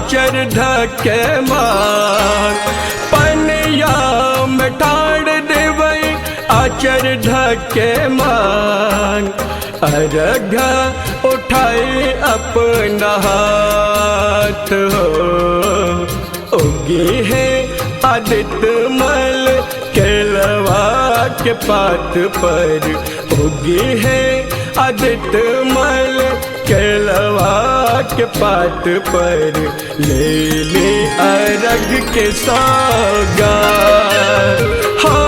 आचर धके मान, पनिया में ठाड़ देवई आचर धके मान। अर्घ उठाई अपना हाथ हो, उगी है आदित्य मल केलवा के पात पर, उगी है आदित्य मल केलवा के पात पर। ले ले अर्घ के सौगात हो,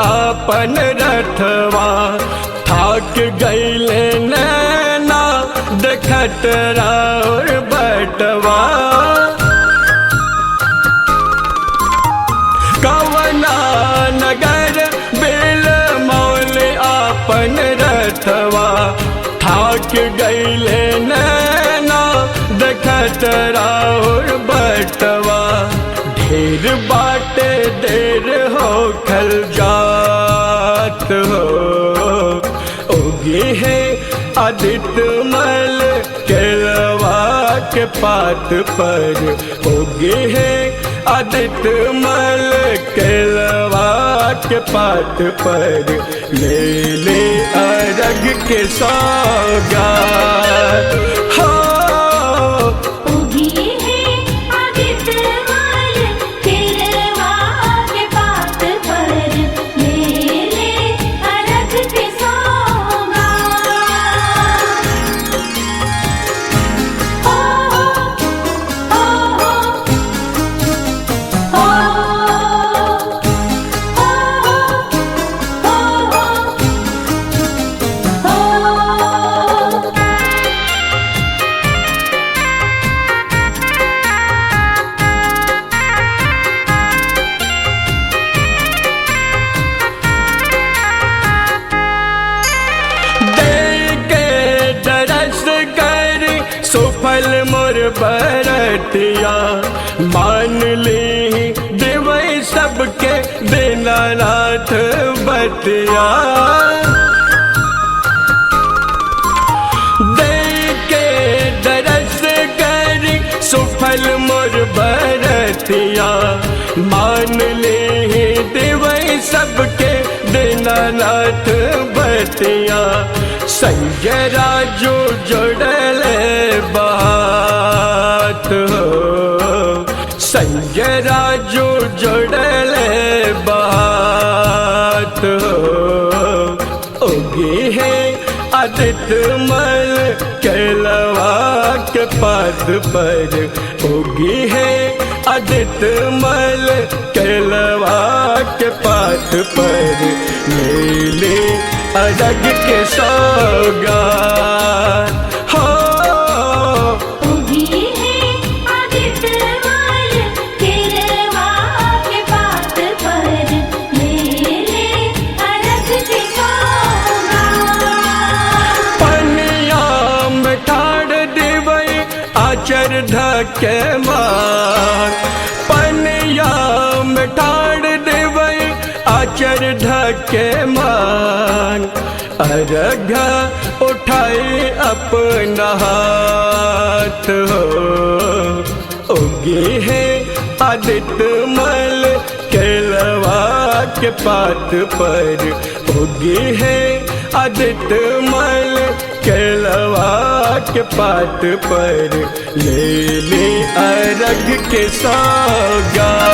अपन रथवा थाक गईले नैना देखत राउर बटवा। कवना नगर बिल मौल अपन रथवा थाक गईले नैना देखत राउर बटवा। ढेर बाटे देर हो खल जात हो, उगी है आदित्य मल केलवा के पात पर, उगी है आदित्य मल केलवा के पात पर। ले ले अर्घ के सौगात हो, सुफल मोर बरतिया। मान ली देवई सबके दीनानाथ बतिया। दे के दरस करी सुफल मोर बरतिया। मान ली देवई सबके दीनानाथ बतिया। संजय राजू जोड़ले बात हो, संजय राजू जोड़ले बात हो। उगी है आदित्य मल केलवा के पात पर, उगी है आदित्य मल केलवा के पात पर। ले ले अर्घ के सौगात हो, उगी है आदित्य मल केलवा के पात पर। ले ले अर्घ के सौगात। पनिया में ठाड़ देवई आचर धके मान, पनिया में ठाड़ देवई आचर धके मान। अर्घ उठाई अपना हाथ हो, उगी है आदित्य मल केलवा के पात पर, उगी है आदित्य मल केलवा के पात पर। ले ले अर्घ के सौगात।